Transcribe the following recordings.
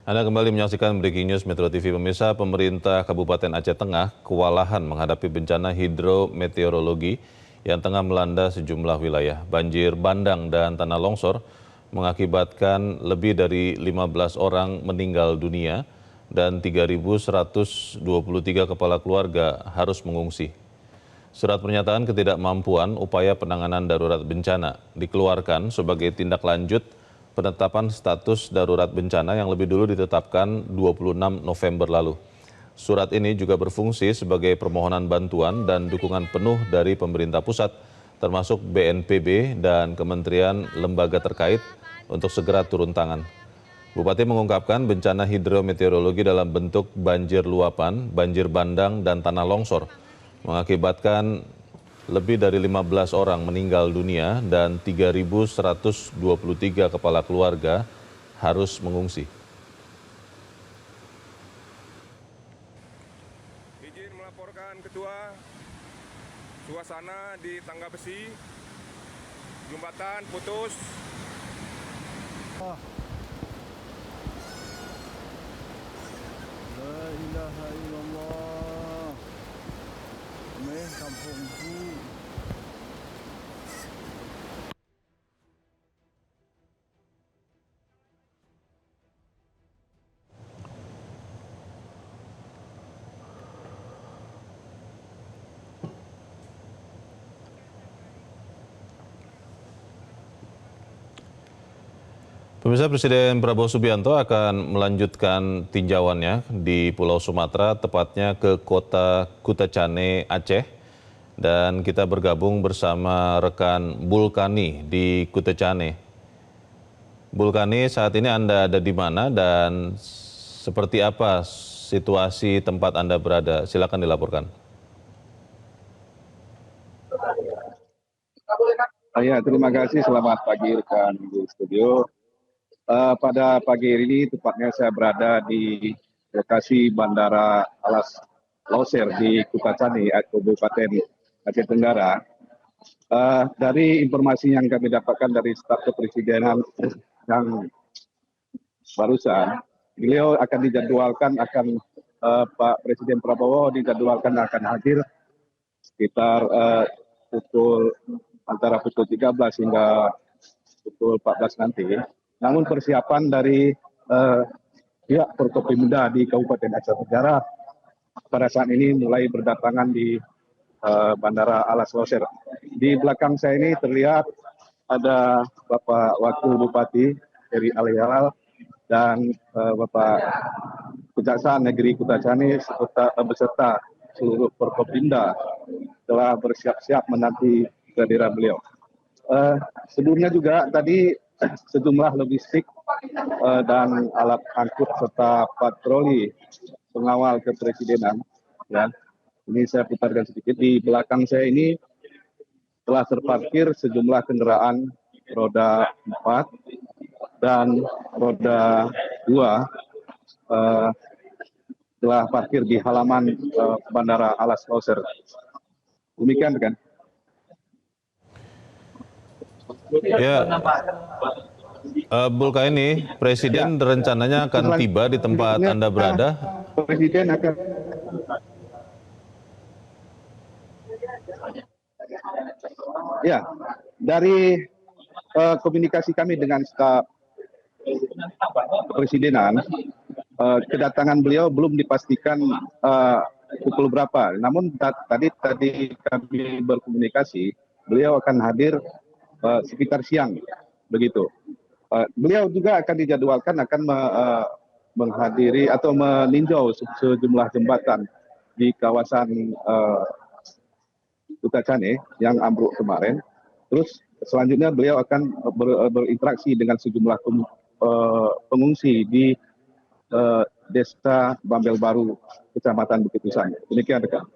Anda kembali menyaksikan Breaking News Metro TV. Pemirsa, pemerintah Kabupaten Aceh Tengah kewalahan menghadapi bencana hidrometeorologi yang tengah melanda sejumlah wilayah. Banjir bandang dan tanah longsor mengakibatkan lebih dari 15 orang meninggal dunia dan 3.123 kepala keluarga harus mengungsi. Surat pernyataan ketidakmampuan upaya penanganan darurat bencana dikeluarkan sebagai tindak lanjut penetapan status darurat bencana yang lebih dulu ditetapkan 26 November lalu. Surat ini juga berfungsi sebagai permohonan bantuan dan dukungan penuh dari pemerintah pusat, termasuk BNPB dan kementerian lembaga terkait untuk segera turun tangan. Bupati mengungkapkan bencana hidrometeorologi dalam bentuk banjir luapan, banjir bandang, dan tanah longsor mengakibatkan lebih dari 15 orang meninggal dunia dan 3.123 kepala keluarga harus mengungsi. Izin melaporkan Ketua, suasana di Tangga Besi, jembatan putus. La ilaha illallah. Kampungku. Pemirsa, Presiden Prabowo Subianto akan melanjutkan tinjauannya di Pulau Sumatera, tepatnya ke kota Kutacane, Aceh. Dan kita bergabung bersama rekan Bulkani di Kutacane. Bulkani, saat ini Anda ada di mana dan seperti apa situasi tempat Anda berada? Silakan dilaporkan. Ya, terima kasih. Selamat pagi rekan di studio. Pada pagi ini tepatnya saya berada di lokasi Bandara Alas Loser di Kutacane, Kabupaten Aceh Tenggara. Dari informasi yang kami dapatkan dari staf kepresidenan yang barusan, beliau akan dijadwalkan Pak Presiden Prabowo dijadwalkan akan hadir sekitar antara pukul 13 hingga pukul 14 nanti. Namun persiapan dari pihak Forkopimda di Kabupaten Aceh Tenggara pada saat ini mulai berdatangan di Bandara Alas Loser. Di belakang saya ini terlihat ada Bapak Wakil Bupati Heri Alihalal dan Bapak Kejaksaan Negeri Kutacane beserta seluruh Forkopimda telah bersiap-siap menanti kehadiran beliau. Sebelumnya juga tadi sejumlah logistik dan alat angkut serta patroli pengawal kepresidenan. Ya. Ini saya putarkan sedikit. Di belakang saya ini telah terparkir sejumlah kendaraan roda 4 dan roda 2 telah parkir di halaman Bandara Alas Loser. Demikian kan? Ya, Bulka, ini Presiden rencananya akan tiba di tempat Anda berada. Presiden akan ya, dari komunikasi kami dengan staf kepresidenan, kedatangan beliau belum dipastikan pukul berapa. Namun tadi kami berkomunikasi, beliau akan hadir sekitar siang, begitu. Beliau juga akan dijadwalkan akan menghadiri atau meninjau sejumlah jembatan di kawasan Kutacane yang ambruk kemarin. Terus selanjutnya beliau akan berinteraksi dengan sejumlah pengungsi di Desa Bambel Baru, Kecamatan Bukit Nusa. Demikian rekan.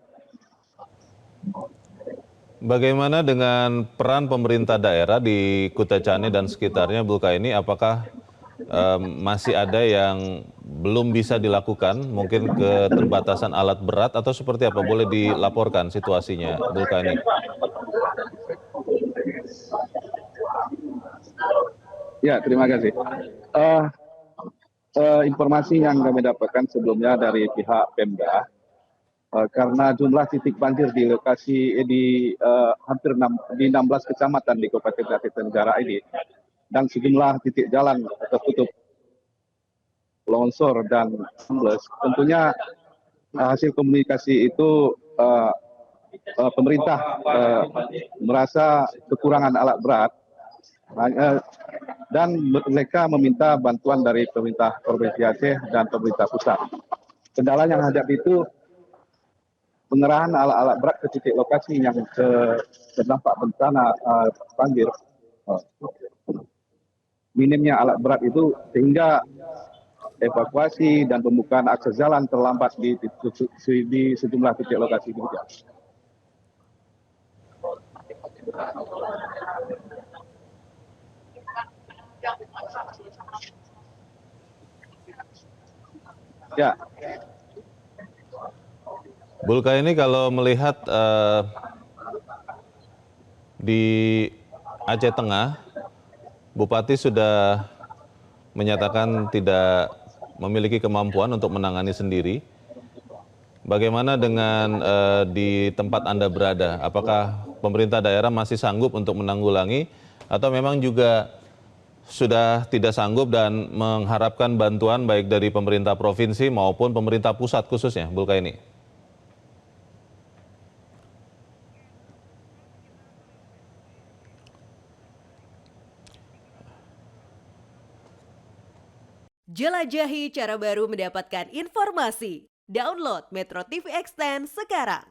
Bagaimana dengan peran pemerintah daerah di Kutacane dan sekitarnya, Bulka, ini? Apakah masih ada yang belum bisa dilakukan, mungkin keterbatasan alat berat atau seperti apa? Boleh dilaporkan situasinya, Bulka, ini? Ya, terima kasih. Informasi yang kami dapatkan sebelumnya dari pihak Pemda, karena jumlah titik banjir di lokasi hampir di 16 kecamatan di Kabupaten Aceh Tenggara ini, dan sejumlah titik jalan tertutup longsor dan ambles, tentunya hasil komunikasi itu pemerintah merasa kekurangan alat berat, dan mereka meminta bantuan dari pemerintah Provinsi Aceh dan pemerintah pusat. Kendala yang hadapi itu pengerahan alat-alat berat ke titik lokasi yang terdampak bencana banjir. Minimnya alat berat itu sehingga evakuasi dan pembukaan akses jalan terlambat di sejumlah titik lokasi demikian. Ya, Bulka, ini kalau melihat di Aceh Tengah, Bupati sudah menyatakan tidak memiliki kemampuan untuk menangani sendiri. Bagaimana dengan di tempat Anda berada? Apakah pemerintah daerah masih sanggup untuk menanggulangi atau memang juga sudah tidak sanggup dan mengharapkan bantuan baik dari pemerintah provinsi maupun pemerintah pusat khususnya, Bulka ini? Jelajahi cara baru mendapatkan informasi. Download Metro TV Extend sekarang.